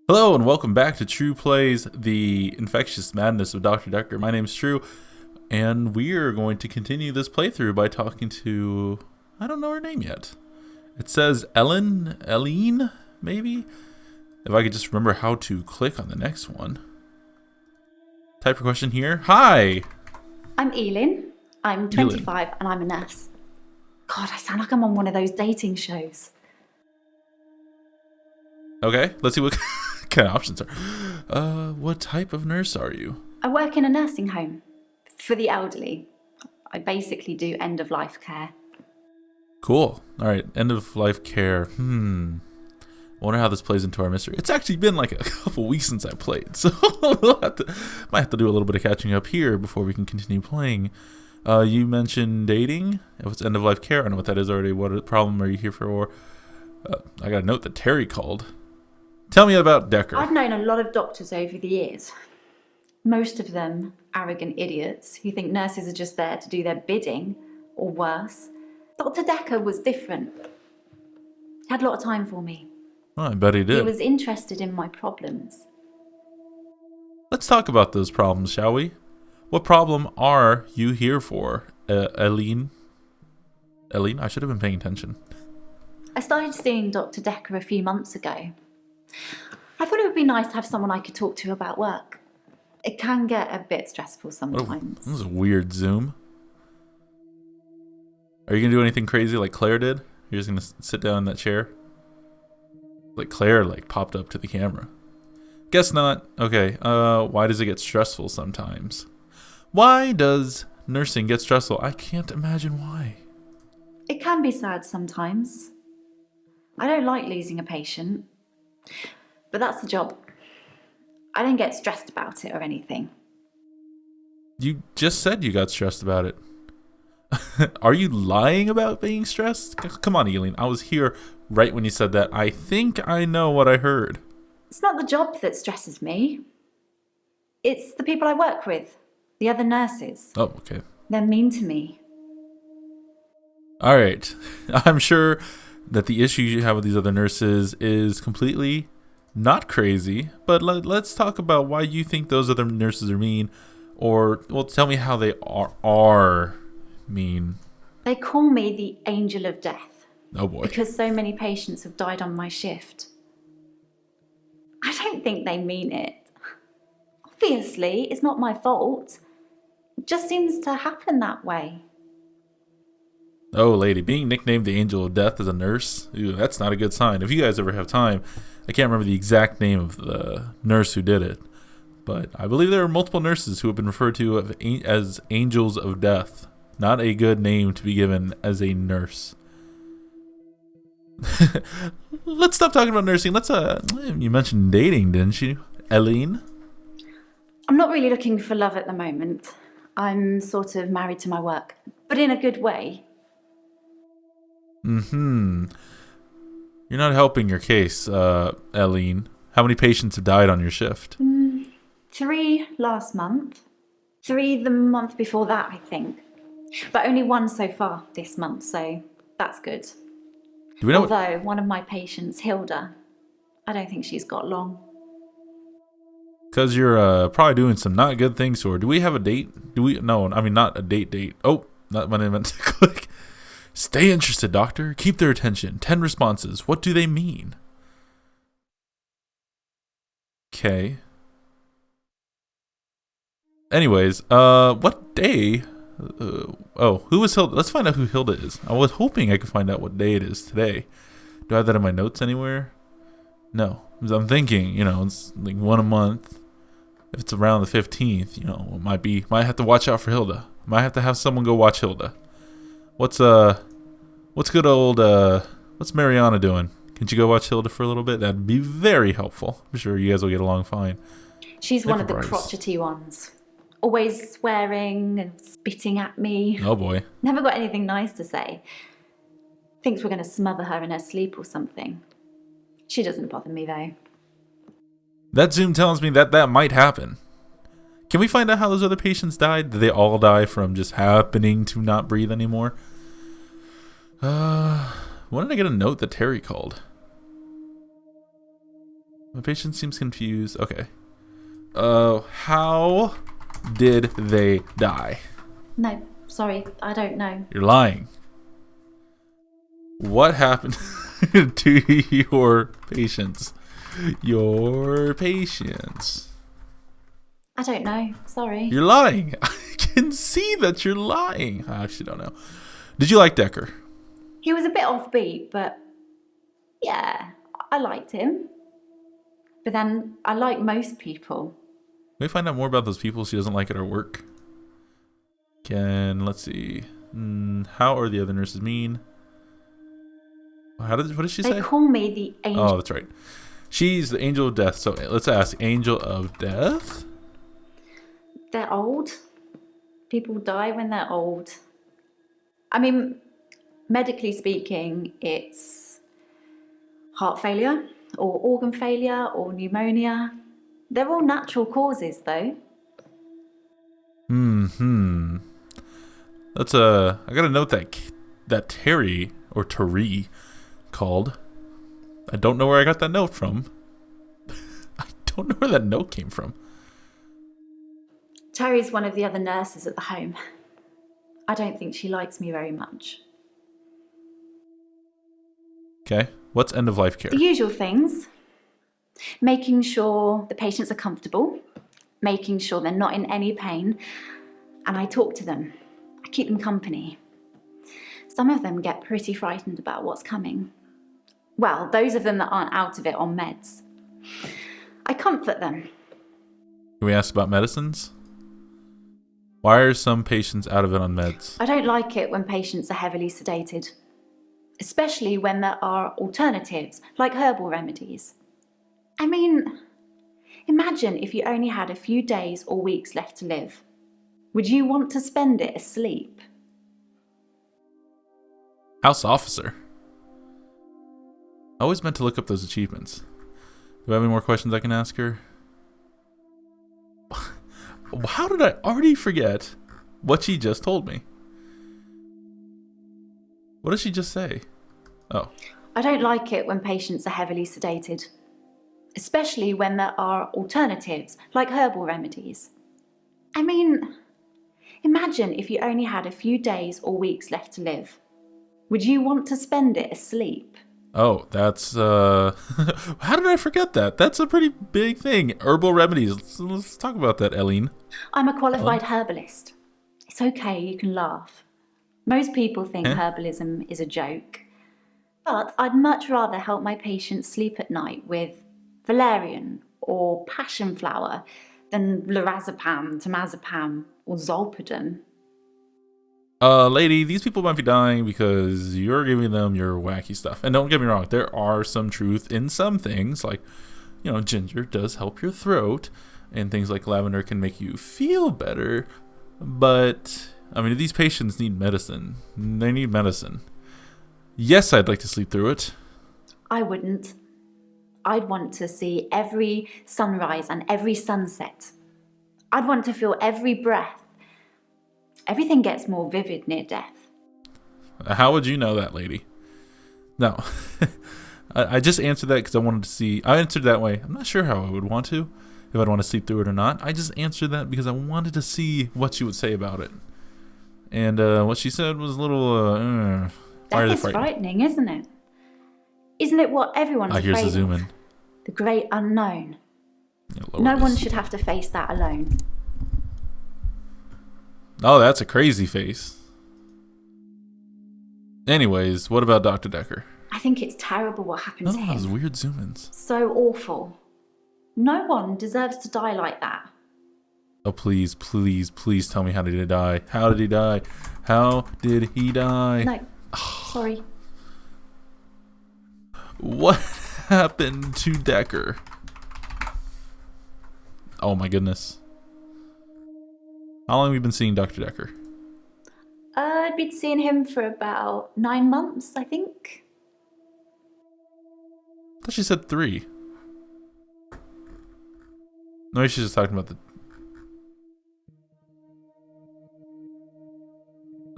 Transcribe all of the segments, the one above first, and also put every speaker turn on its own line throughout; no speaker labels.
Hello and welcome back to True Plays The Infectious Madness of Dr. Dekker. My name's True, and we are going to continue this playthrough by talking to... I don't know her name yet. It says Eileen, maybe? If I could just remember how to click on the next one. Type of question here. Hi!
I'm Eileen. I'm 25 and I'm a nurse. God, I sound like I'm on one of those dating shows.
Okay, let's see what kind of options are. What type of nurse are you?
I work in a nursing home for the elderly. I basically do end-of-life care.
Cool. Alright, end of life care. I wonder how this plays into our mystery. It's actually been like a couple weeks since I played, so might have to do a little bit of catching up here before we can continue playing. You mentioned dating. If it's end of life care, I know what that is already. What problem are you here for? I got a note that Terry called. Tell me about Dekker.
I've known a lot of doctors over the years. Most of them arrogant idiots who think nurses are just there to do their bidding, or worse. Dr. Dekker was different. He had a lot of time for me.
Oh, I bet he did.
He was interested in my problems.
Let's talk about those problems, shall we? What problem are you here for, Eileen? Eileen? I should have been paying attention.
I started seeing Dr. Dekker a few months ago. I thought it would be nice to have someone I could talk to about work. It can get a bit stressful sometimes.
This is a weird Zoom. Are you going to do anything crazy like Claire did? You're just going to sit down in that chair? Like Claire popped up to the camera. Guess not. Okay, why does it get stressful sometimes? Why does nursing get stressful? I can't imagine why.
It can be sad sometimes. I don't like losing a patient, but that's the job. I don't get stressed about it or anything.
You just said you got stressed about it. Are you lying about being stressed? Come on, Eileen. I was here right when you said that. I think I know what I heard.
It's not the job that stresses me. It's the people I work with, the other nurses.
Oh, okay.
They're mean to me.
All right. I'm sure that the issues you have with these other nurses is completely not crazy, but let's talk about why you think those other nurses are mean, or, well, tell me how they are mean.
They call me the angel of death.
Oh boy.
Because so many patients have died on my shift. I don't think they mean it. Obviously, it's not my fault. It just seems to happen that way.
Oh, lady, being nicknamed the Angel of Death as a nurse, ew, that's not a good sign. If you guys ever have time, I can't remember the exact name of the nurse who did it, but I believe there are multiple nurses who have been referred to as Angels of Death. Not a good name to be given as a nurse. Let's stop talking about nursing. You mentioned dating, didn't you, Eileen?
I'm not really looking for love at the moment. I'm sort of married to my work, but in a good way.
You're not helping your case, Eileen. How many patients have died on your shift?
3 last month. 3 the month before that, I think. But only 1 so far this month, so that's good.
Do we know
Although one of my patients, Hilda, I don't think she's got long.
Because you're probably doing some not good things to her. Do we have a date? No, I mean, not a date. Oh, not what I meant to click. Stay interested, doctor. Keep their attention. 10 responses. What do they mean? Okay. Anyways, what day? Who is Hilda? Let's find out who Hilda is. I was hoping I could find out what day it is today. Do I have that in my notes anywhere? No. I'm thinking, it's like 1 a month. If it's around the 15th, it might have to watch out for Hilda. Might have to have someone go watch Hilda. What's good old, what's Mariana doing? Can you go watch Hilda for a little bit? That'd be very helpful. I'm sure you guys will get along fine.
She's one of the crotchety ones. Always swearing and spitting at me.
Oh boy.
Never got anything nice to say. Thinks we're going to smother her in her sleep or something. She doesn't bother me though.
That Zoom tells me that might happen. Can we find out how those other patients died? Did they all die from just happening to not breathe anymore? When did I get a note that Terry called? My patient seems confused. Okay. How did they die?
No, sorry, I don't know.
You're lying. What happened to your patients? Your patients.
I don't know, sorry.
You're lying. I can see that you're lying. I actually don't know. Did you like Dekker?
He was a bit offbeat, but yeah, I liked him. But then I like most people.
Can we find out more about those people she doesn't like at her work? Let's see. How are the other nurses mean? What did she say?
They call me the angel.
Oh, that's right. She's the angel of death. So let's ask, angel of death?
They're old. People die when they're old. I mean, medically speaking, it's heart failure or organ failure or pneumonia. They're all natural causes, though.
That's I gotta note that Terry or Terry called. I don't know where I got that note from. I don't know where that note came from.
Terry's one of the other nurses at the home. I don't think she likes me very much.
Okay. What's end of life care?
The usual things. Making sure the patients are comfortable, making sure they're not in any pain, and I talk to them. I keep them company. Some of them get pretty frightened about what's coming. Well, those of them that aren't out of it on meds. I comfort them.
Can we ask about medicines? Why are some patients out of it on meds?
I don't like it when patients are heavily sedated, especially when there are alternatives, like herbal remedies. I mean, imagine if you only had a few days or weeks left to live. Would you want to spend it asleep?
House officer. I always meant to look up those achievements. Do I have any more questions I can ask her? How did I already forget what she just told me? What did she just say? Oh.
I don't like it when patients are heavily sedated, especially when there are alternatives, like herbal remedies. I mean, imagine if you only had a few days or weeks left to live. Would you want to spend it asleep?
Oh, that's, how did I forget that? That's a pretty big thing. Herbal remedies. Let's talk about that, Eileen.
I'm a qualified herbalist. It's okay, you can laugh. Most people think herbalism is a joke. But I'd much rather help my patients sleep at night with valerian or passion flower than lorazepam, temazepam, or zolpidem.
Lady, these people might be dying because you're giving them your wacky stuff. And don't get me wrong, there are some truth in some things, like, you know, ginger does help your throat, and things like lavender can make you feel better. But, I mean, these patients need medicine. They need medicine. Yes, I'd like to sleep through it.
I wouldn't. I'd want to see every sunrise and every sunset. I'd want to feel every breath. Everything gets more vivid near death.
How would you know that, lady? No. I just answered that because I wanted to see. I answered that way. I'm not sure how I would want to, if I'd want to sleep through it or not. I just answered that because I wanted to see what she would say about it. And what she said was a little...
Death is frightening, isn't it? Isn't it what everyone's afraid of?
Here's the zoom in.
The great unknown.
Yeah,
no one should have to face that alone.
Oh, that's a crazy face. Anyways, what about Dr. Dekker?
I think it's terrible what happened to him.
Those weird zoom-ins.
So awful. No one deserves to die like that.
Oh, please, please, please tell me how did he die? How did he die? How did he die?
No. Sorry.
What happened to Dekker? Oh my goodness. How long have you been seeing Dr. Dekker?
I'd been seeing him for about 9 months, I think.
I thought she said 3. No, she's just talking about the...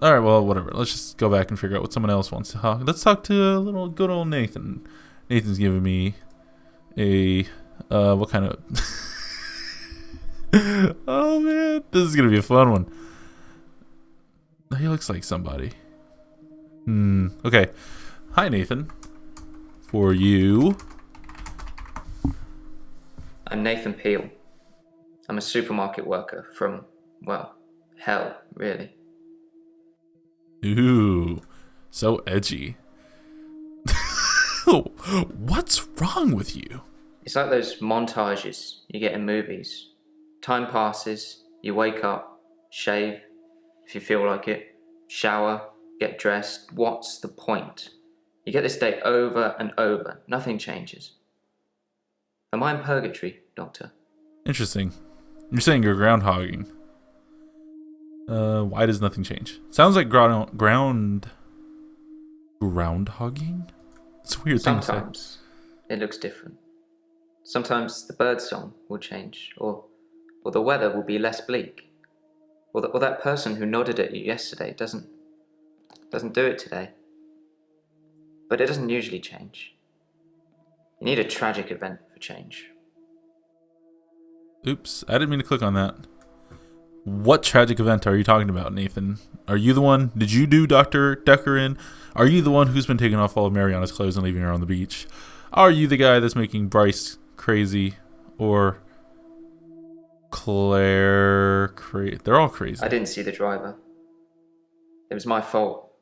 Alright, well, whatever. Let's just go back and figure out what someone else wants to talk. Let's talk to a little good old Nathan. Nathan's giving me a What kind of... Oh, man. This is going to be a fun one. He looks like somebody. Okay. Hi, Nathan. For you.
I'm Nathan Peel. I'm a supermarket worker from, well, hell, really.
Ooh. So edgy. What's wrong with you?
It's like those montages you get in movies. Time passes, you wake up, shave, if you feel like it, shower, get dressed. What's the point? You get this day over and over. Nothing changes. Am I in purgatory, Doctor?
Interesting. You're saying you're groundhogging. Why does nothing change? Sounds like groundhogging? It's a weird thing to say.
Sometimes it looks different. Sometimes the bird song will change, or the weather will be less bleak, or that person who nodded at you yesterday doesn't do it today. But it doesn't usually change. You need a tragic event for change.
Oops, I didn't mean to click on that. What tragic event are you talking about, Nathan? Are you the one? Did you do Dr. Dekker in? Are you the one who's been taking off all of Mariana's clothes and leaving her on the beach? Are you the guy that's making Bryce crazy? Or Claire crazy? They're all crazy.
I didn't see the driver. It was my fault.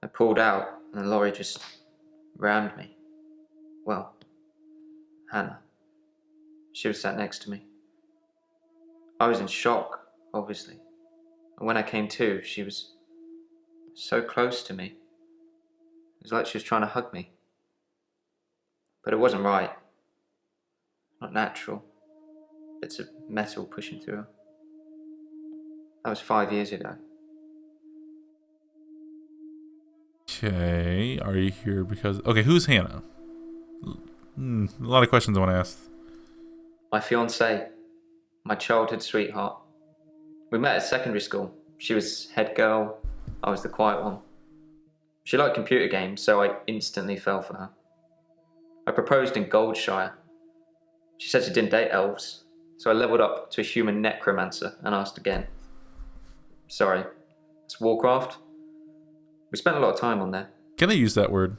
I pulled out and the lorry just rammed me. Well, Hannah. She was sat next to me. I was in shock, obviously. And when I came to, she was so close to me. It was like she was trying to hug me. But it wasn't right. Not natural. Bits of metal pushing through her. That was 5 years ago.
Okay, are you here because... Okay, who's Hannah? A lot of questions I want to ask.
My fiancée. My childhood sweetheart. We met at secondary school. She was head girl, I was the quiet one. She liked computer games, so I instantly fell for her. I proposed in Goldshire. She said she didn't date elves, so I leveled up to a human necromancer and asked again. Sorry, it's Warcraft? We spent a lot of time on there.
Can I use that word?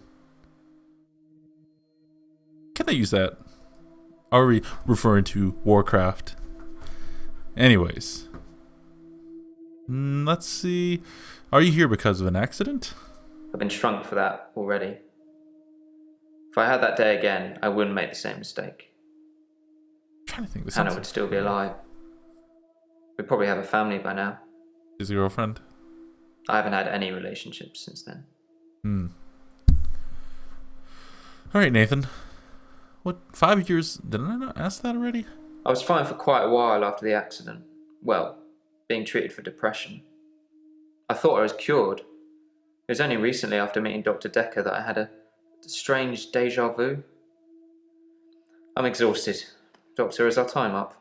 Can I use that? Are we referring to Warcraft? Anyways. Let's see. Are you here because of an accident?
I've been shrunk for that already. If I had that day again, I wouldn't make the same mistake.
I'm trying to think. This
Hannah would still be alive. We'd probably have a family by now.
Is your girlfriend?
I haven't had any relationships since then.
All right, Nathan. What, 5 years? Didn't I not ask that already?
I was fine for quite a while after the accident. Well, being treated for depression. I thought I was cured. It was only recently after meeting Dr. Dekker that I had a strange deja vu. I'm exhausted. Doctor, is our time up?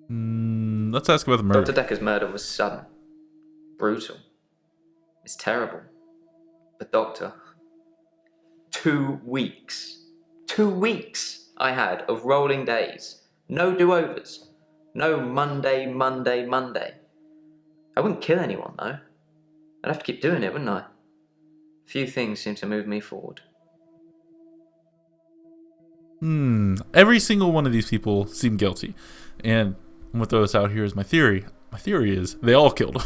Let's ask about the murder.
Dr. Dekker's murder was sudden. Brutal. It's terrible. But Doctor, 2 weeks. 2 weeks I had of rolling days. No do-overs. No Monday. I wouldn't kill anyone, though. I'd have to keep doing it, wouldn't I? Few things seem to move me forward.
Every single one of these people seem guilty. And I'm going to throw this out here as my theory. My theory is they all killed him.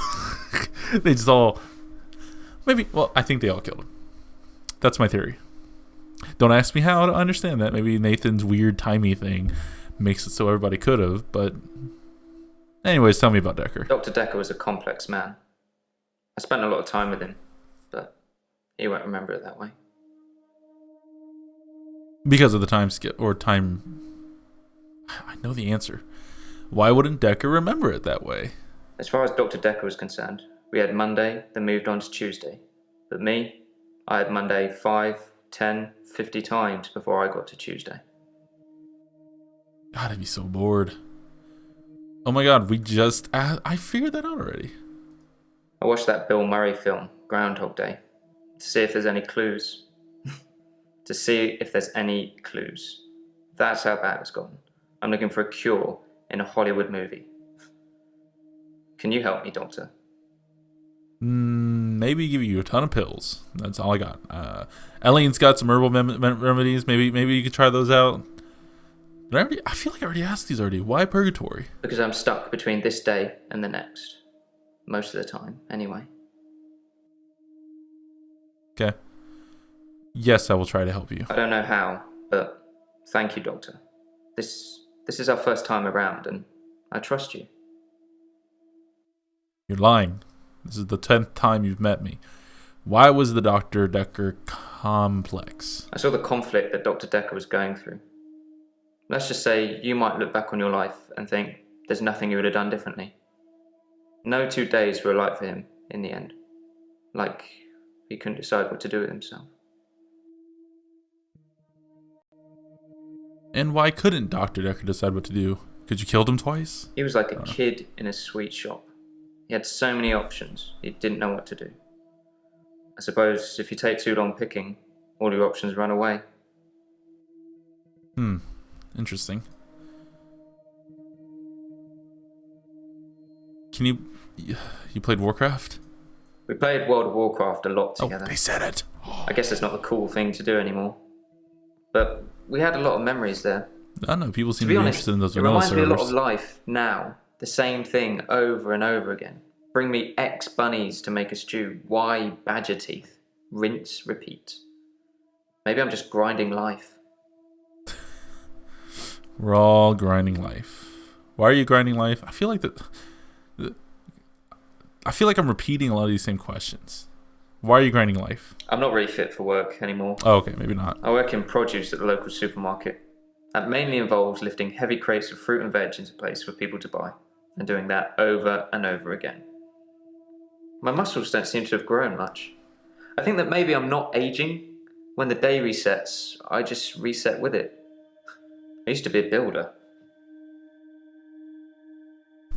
They just all... I think they all killed him. That's my theory. Don't ask me how to understand that. Maybe Nathan's weird timey thing makes it so everybody could have, but... Anyways, tell me about Dekker.
Dr. Dekker was a complex man. I spent a lot of time with him, but he won't remember it that way.
Because of the time skip, or time... I know the answer. Why wouldn't Dekker remember it that way?
As far as Dr. Dekker was concerned, we had Monday, then moved on to Tuesday. But me, I had Monday 5, 10, 50 times before I got to Tuesday.
God, I'd be so bored. Oh my god, I figured that out already.
I watched that Bill Murray film, Groundhog Day, to see if there's any clues. to see if there's any clues. That's how bad it's gotten. I'm looking for a cure in a Hollywood movie. Can you help me, Doctor?
Maybe give you a ton of pills. That's all I got. Ellen's got some herbal remedies. Maybe you could try those out. But I feel like I already asked these already. Why purgatory?
Because I'm stuck between this day and the next. Most of the time, anyway.
Okay. Yes, I will try to help you.
I don't know how, but thank you, Doctor. This is our first time around, and I trust you.
You're lying. This is the 10th time you've met me. Why was the Dr. Dekker complex?
I saw the conflict that Dr. Dekker was going through. Let's just say you might look back on your life and think there's nothing you would have done differently. No 2 days were alike for him in the end. Like he couldn't decide what to do with himself.
And why couldn't Dr. Dekker decide what to do? Because you killed him twice?
He was like a kid in a sweet shop. He had so many options, he didn't know what to do. I suppose if you take too long picking, all your options run away.
Interesting. Can you played Warcraft?
We played World of Warcraft a lot together.
Oh, they said it.
I guess it's not the cool thing to do anymore. But we had a lot of memories there.
I don't know. People seem
To be
to be
honest,
interested in those
it
vanilla
reminds me a lot of
servers.
life now. The same thing over and over again. Bring me X bunnies to make a stew. Y badger teeth. Rinse, repeat. Maybe I'm just grinding life.
We're all grinding life. Why are you grinding life? I feel like I feel like I'm repeating a lot of these same questions. Why are you grinding life?
I'm not really fit for work anymore.
Oh, okay, maybe not.
I work in produce at the local supermarket. That mainly involves lifting heavy crates of fruit and veg into place for people to buy, and doing that over and over again. My muscles don't seem to have grown much. I think that maybe I'm not aging. When the day resets, I just reset with it. I used to be a builder.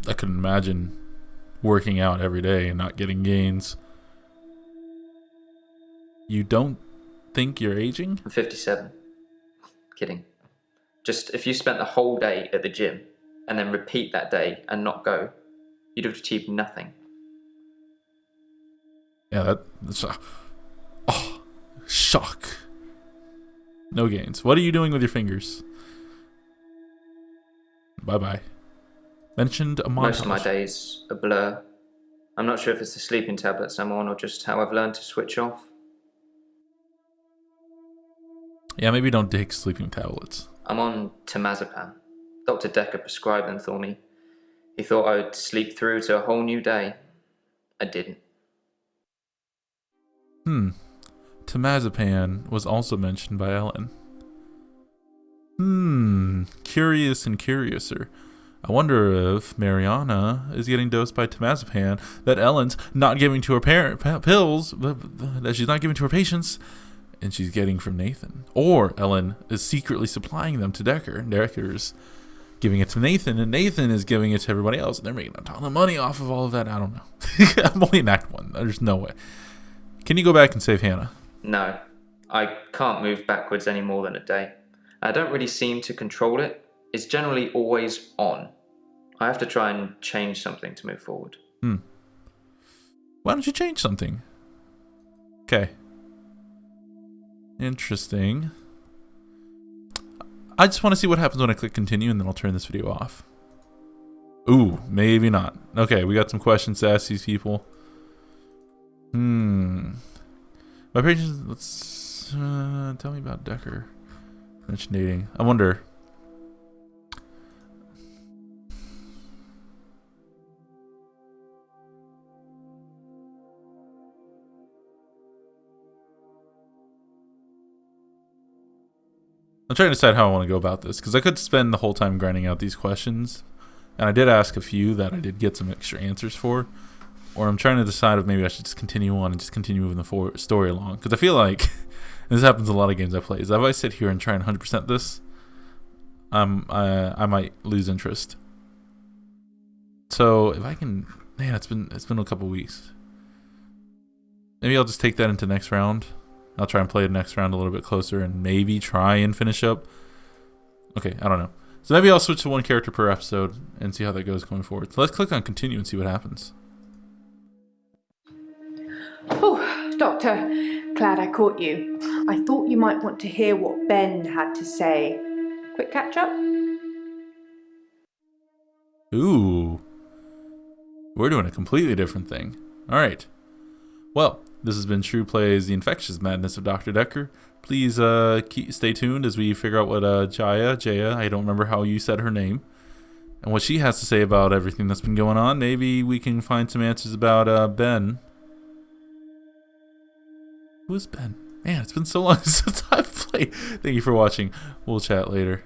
I couldn't imagine working out every day and not getting gains. You don't think you're aging?
I'm 57. Kidding. Just if you spent the whole day at the gym and then repeat that day and not go, you'd have achieved nothing.
Yeah, that's shock. No gains. What are you doing with your fingers? Bye-bye. Mentioned a montage.
Most of my days a blur. I'm not sure if it's the sleeping tablets I'm on or just how I've learned to switch off.
Yeah, maybe don't take sleeping tablets.
I'm on temazepam. Dr. Dekker prescribed them for me. He thought I would sleep through to a whole new day. I didn't.
Temazepam was also mentioned by Ellen. Curious and curiouser. I wonder if Mariana is getting dosed by temazepam that Ellen's not giving to her pills, that she's not giving to her patients, and she's getting from Nathan. Or Ellen is secretly supplying them to Dekker, and Dekker's giving it to Nathan, and Nathan is giving it to everybody else, and they're making a ton of money off of all of that. I don't know. I'm only in Act 1. There's no way. Can you go back and save Hannah?
No, I can't move backwards any more than a day. I don't really seem to control it. It's generally always on. I have to try and change something to move forward.
Why don't you change something? Okay. Interesting. I just want to see what happens when I click continue, and then I'll turn this video off. Ooh, maybe not. Okay, we got some questions to ask these people. My patients, let's tell me about Dekker. Mention dating. I wonder. I'm trying to decide how I want to go about this, because I could spend the whole time grinding out these questions, and I did ask a few that I did get some extra answers for, or I'm trying to decide if maybe I should just continue on and just continue moving the story along, because I feel like this happens in a lot of games I play. Is that if I sit here and try and 100% this, I might lose interest. So if I can, man, it's been a couple weeks. Maybe I'll just take that into next round. I'll try and play the next round a little bit closer and maybe try and finish up. Okay, I don't know. So maybe I'll switch to one character per episode and see how that goes going forward. So let's click on continue and see what happens.
Oh, Doctor, glad I caught you. I thought you might want to hear what Ben had to say. Quick catch up?
Ooh. We're doing a completely different thing. Alright. Well, this has been True Plays The Infectious Madness of Dr. Dekker. Please stay tuned as we figure out what Jaya, I don't remember how you said her name, and what she has to say about everything that's been going on. Maybe we can find some answers about Ben. Who is Ben? Man, it's been so long since I've played. Thank you for watching. We'll chat later.